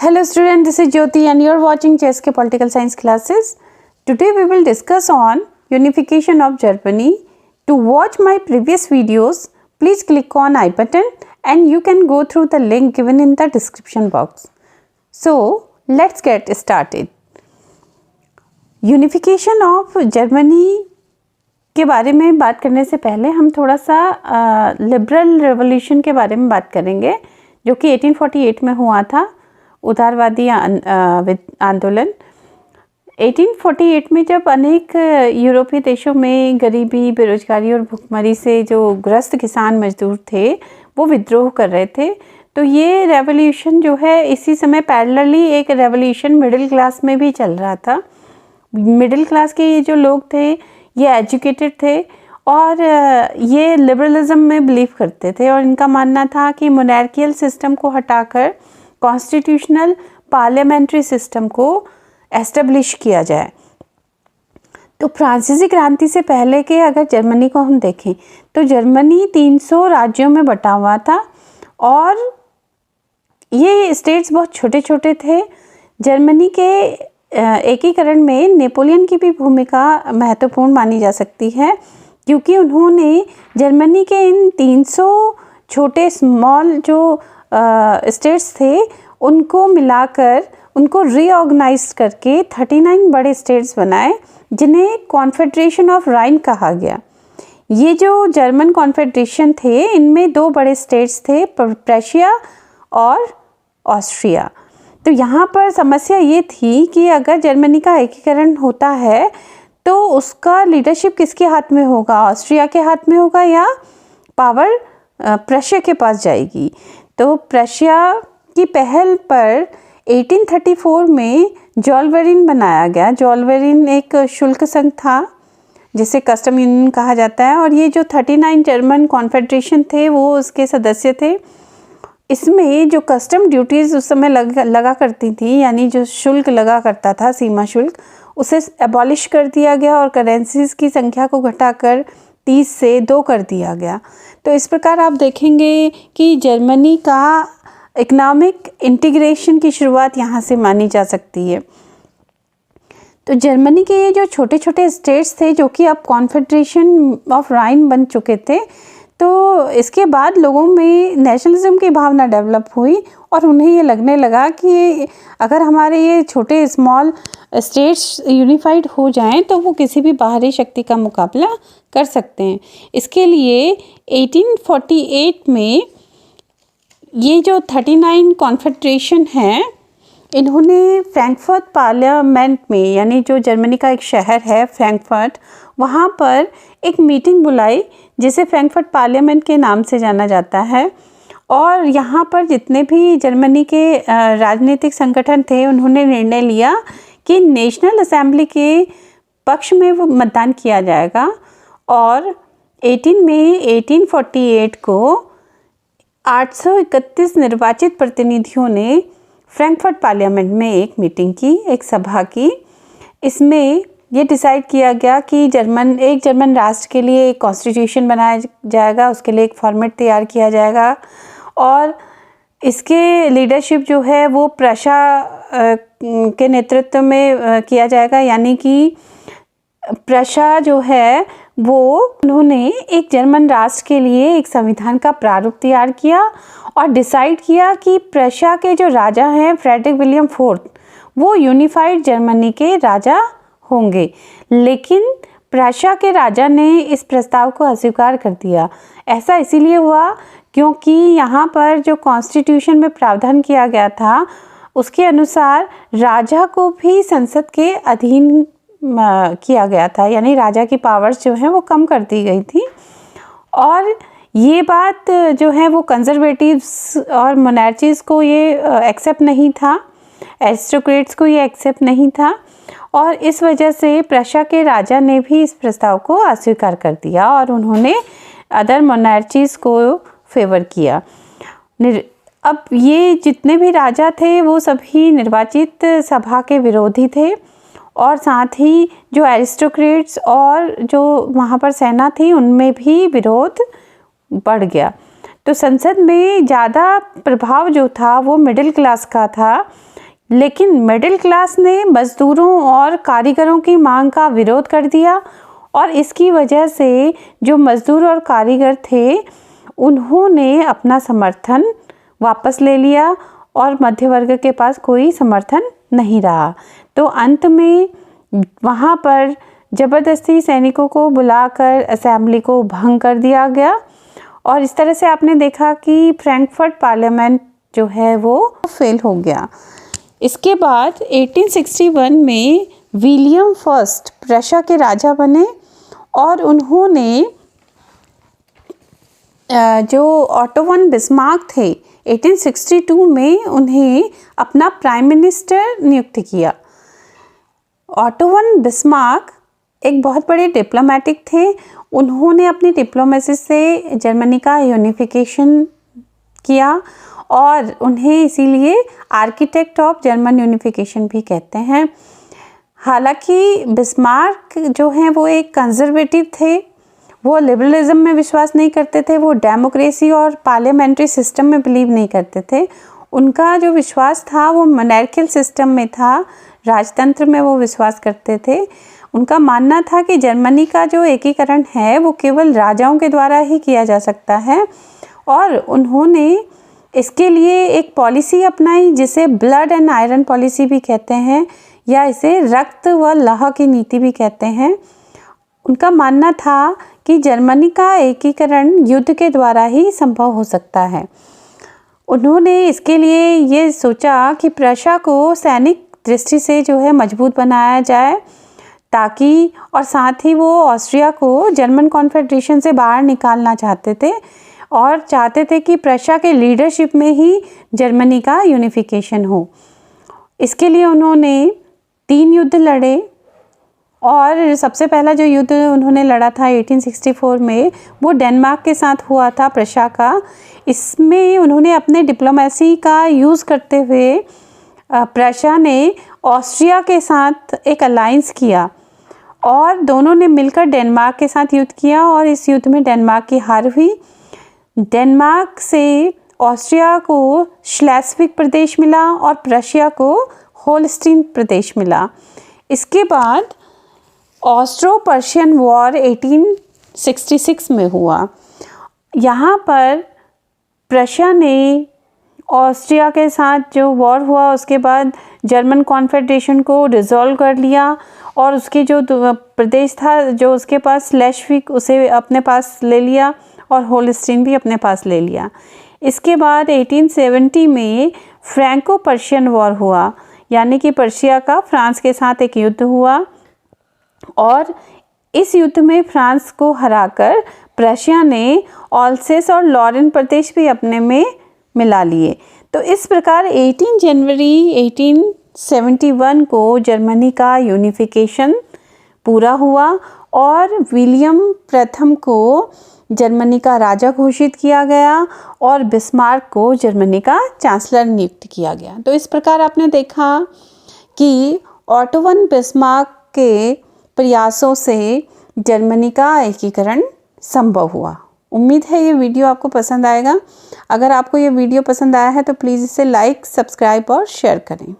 Hello student, this is Jyoti and you are watching JSK Political Science classes. Today we will discuss on unification of Germany. To watch my previous videos, please click on I button and you can go through the link given in the description box. So let's get started. Unification of Germany के बारे में बात करने से पहले हम थोड़ा सा लिबरल रेवोल्यूशन के बारे में बात करेंगे जो कि 1848 में हुआ था, उदारवादी आंदोलन। 1848 में जब अनेक यूरोपीय देशों में गरीबी, बेरोजगारी और भुखमरी से जो ग्रस्त किसान मजदूर थे वो विद्रोह कर रहे थे, तो ये रेवोल्यूशन जो है इसी समय पैरेलली एक रेवोल्यूशन मिडिल क्लास में भी चल रहा था। मिडिल क्लास के ये जो लोग थे ये एजुकेटेड थे और ये लिबरलिज्म में बिलीव करते थे और इनका मानना था कि मोनार्कियल सिस्टम को हटाकर कॉन्स्टिट्यूशनल पार्लियामेंट्री सिस्टम को एस्टेब्लिश किया जाए। तो फ्रांसीसी क्रांति से पहले के अगर जर्मनी को हम देखें तो जर्मनी 300 राज्यों में बटा हुआ था और ये स्टेट्स बहुत छोटे छोटे थे। जर्मनी के एकीकरण में नेपोलियन की भी भूमिका महत्वपूर्ण मानी जा सकती है, क्योंकि उन्होंने जर्मनी के इन 300 छोटे स्मॉल जो स्टेट्स थे उनको मिलाकर उनको रीऑर्गेनाइज करके 39 बड़े स्टेट्स बनाए जिन्हें कॉन्फेडरेशन ऑफ राइन कहा गया। ये जो जर्मन कॉन्फेडरेशन थे इनमें दो बड़े स्टेट्स थे, प्रेशिया और ऑस्ट्रिया। तो यहाँ पर समस्या ये थी कि अगर जर्मनी का एकीकरण होता है तो उसका लीडरशिप किसके हाथ में होगा, ऑस्ट्रिया के हाथ में होगा या पावर प्रेशिया के पास जाएगी। तो प्रेशिया की पहल पर 1834 में जोल्वेरिन बनाया गया। जोल्वेरिन एक शुल्क संघ था जिसे कस्टम यूनियन कहा जाता है और ये जो 39 जर्मन कॉन्फेडरेशन थे वो उसके सदस्य थे। इसमें जो कस्टम ड्यूटीज़ उस समय लगा करती थी, यानी जो शुल्क लगा करता था, सीमा शुल्क, उसे एबॉलिश कर दिया गया और करेंसीज़ की संख्या को घटाकर 30 से 2 कर दिया गया। तो इस प्रकार आप देखेंगे कि जर्मनी का इकोनॉमिक इंटीग्रेशन की शुरुआत यहाँ से मानी जा सकती है। तो जर्मनी के ये जो छोटे छोटे स्टेट्स थे जो कि अब कॉन्फेडरेशन ऑफ राइन बन चुके थे, तो इसके बाद लोगों में नेशनलिज्म की भावना डेवलप हुई और उन्हें ये लगने लगा कि अगर हमारे ये छोटे स्मॉल स्टेट्स यूनिफाइड हो जाएं तो वो किसी भी बाहरी शक्ति का मुकाबला कर सकते हैं। इसके लिए 1848 में ये जो 39 कॉन्फेडरेशन हैं इन्होंने फ्रैंकफर्ट पार्लियामेंट में, यानी जो जर्मनी का एक शहर है फ्रैंकफर्ट, वहाँ पर एक मीटिंग बुलाई जिसे फ्रैंकफर्ट पार्लियामेंट के नाम से जाना जाता है। और यहाँ पर जितने भी जर्मनी के राजनीतिक संगठन थे उन्होंने निर्णय लिया कि नेशनल असेंबली के पक्ष में वो मतदान किया जाएगा और 18 मई 1848 को 831 निर्वाचित प्रतिनिधियों ने फ्रैंकफर्ट पार्लियामेंट में एक मीटिंग की, एक सभा की। इसमें ये डिसाइड किया गया कि एक जर्मन राष्ट्र के लिए एक कॉन्स्टिट्यूशन बनाया जाएगा, उसके लिए एक फॉर्मेट तैयार किया जाएगा और इसके लीडरशिप जो है वो प्रेशिया के नेतृत्व में किया जाएगा। यानी कि प्रेशिया जो है वो उन्होंने एक जर्मन राष्ट्र के लिए एक संविधान का प्रारूप तैयार किया और डिसाइड किया कि प्रेशिया के जो राजा हैं फ्रेडरिक विलियम फोर्थ वो यूनिफाइड जर्मनी के राजा होंगे। लेकिन प्रेशिया के राजा ने इस प्रस्ताव को अस्वीकार कर दिया। ऐसा इसीलिए हुआ क्योंकि यहाँ पर जो कॉन्स्टिट्यूशन में प्रावधान किया गया था उसके अनुसार राजा को भी संसद के अधीन किया गया था, यानी राजा की पावर्स जो हैं वो कम कर दी गई थी। और ये बात जो है वो कंजर्वेटिव्स और मोनार्चीज़ को ये एक्सेप्ट नहीं था, एरिस्टोक्रेट्स को ये एक्सेप्ट नहीं था और इस वजह से प्रेशिया के राजा ने भी इस प्रस्ताव को अस्वीकार कर दिया और उन्होंने अदर मोनार्चीज़ को फेवर किया। अब ये जितने भी राजा थे वो सभी निर्वाचित सभा के विरोधी थे और साथ ही जो एरिस्टोक्रेट्स और जो वहाँ पर सेना थी उनमें भी विरोध बढ़ गया। तो संसद में ज़्यादा प्रभाव जो था वो मिडिल क्लास का था, लेकिन मिडिल क्लास ने मज़दूरों और कारीगरों की मांग का विरोध कर दिया और इसकी वजह से जो मज़दूर और कारीगर थे उन्होंने अपना समर्थन वापस ले लिया और मध्य वर्ग के पास कोई समर्थन नहीं रहा। तो अंत में वहाँ पर ज़बरदस्ती सैनिकों को बुलाकर असेंबली को भंग कर दिया गया और इस तरह से आपने देखा कि फ्रैंकफर्ट पार्लियामेंट जो है वो फेल हो गया। इसके बाद 1861 में विलियम फर्स्ट प्रशा के राजा बने और उन्होंने जो ऑटो वन बिस्मार्क थे 1862 में उन्हें अपना प्राइम मिनिस्टर नियुक्त किया। ऑटो वन बिस्मार्क एक बहुत बड़े डिप्लोमेटिक थे। उन्होंने अपनी डिप्लोमेसी से जर्मनी का यूनिफिकेशन किया और उन्हें इसीलिए आर्किटेक्ट ऑफ जर्मन यूनिफिकेशन भी कहते हैं। हालांकि बिस्मार्क जो हैं वो एक कंजर्वेटिव थे, वो लिबरलिज्म में विश्वास नहीं करते थे, वो डेमोक्रेसी और पार्लियामेंट्री सिस्टम में बिलीव नहीं करते थे। उनका जो विश्वास था वो मोनार्कियल सिस्टम में था, राजतंत्र में वो विश्वास करते थे। उनका मानना था कि जर्मनी का जो एकीकरण है वो केवल राजाओं के द्वारा ही किया जा सकता है और उन्होंने इसके लिए एक पॉलिसी अपनाई जिसे ब्लड एंड आयरन पॉलिसी भी कहते हैं या इसे रक्त व लौह की नीति भी कहते हैं। उनका मानना था कि जर्मनी का एकीकरण युद्ध के द्वारा ही संभव हो सकता है। उन्होंने इसके लिए ये सोचा कि प्रशा को सैनिक दृष्टि से जो है मजबूत बनाया जाए ताकि, और साथ ही वो ऑस्ट्रिया को जर्मन कॉन्फेडरेशन से बाहर निकालना चाहते थे और चाहते थे कि प्रशा के लीडरशिप में ही जर्मनी का यूनिफिकेशन हो। इसके लिए उन्होंने 3 युद्ध लड़े और सबसे पहला जो युद्ध उन्होंने लड़ा था 1864 में वो डेनमार्क के साथ हुआ था प्रशा का। इसमें उन्होंने अपने डिप्लोमेसी का यूज़ करते हुए प्रशा ने ऑस्ट्रिया के साथ एक अलायंस किया और दोनों ने मिलकर डेनमार्क के साथ युद्ध किया और इस युद्ध में डेनमार्क की हार हुई। डेनमार्क से ऑस्ट्रिया को श्लेस्विग प्रदेश मिला और प्रशिया को होल्स्टीन प्रदेश मिला। इसके बाद ऑस्ट्रो पर्शियन वॉर 1866 में हुआ। यहाँ पर प्रशिया ने ऑस्ट्रिया के साथ जो वॉर हुआ उसके बाद जर्मन कॉन्फेडरेशन को डिसॉल्व कर लिया और उसके जो प्रदेश था जो उसके पास श्लेस्विग उसे अपने पास ले लिया और होल्स्टीन भी अपने पास ले लिया। इसके बाद 1870 में फ्रैंको पर्शियन वॉर हुआ, यानी कि पर्शिया का फ्रांस के साथ एक युद्ध हुआ और इस युद्ध में फ्रांस को हराकर प्रशिया ने ऑल्सेस और लॉरेन प्रदेश भी अपने में मिला लिए। तो इस प्रकार 18 जनवरी 1871 को जर्मनी का यूनिफिकेशन पूरा हुआ और विलियम प्रथम को जर्मनी का राजा घोषित किया गया और बिस्मार्क को जर्मनी का चांसलर नियुक्त किया गया। तो इस प्रकार आपने देखा कि ऑटो वन बिस्मार्क के प्रयासों से जर्मनी का एकीकरण संभव हुआ। उम्मीद है ये वीडियो आपको पसंद आएगा। अगर आपको ये वीडियो पसंद आया है तो प्लीज़ इसे लाइक, सब्सक्राइब और शेयर करें।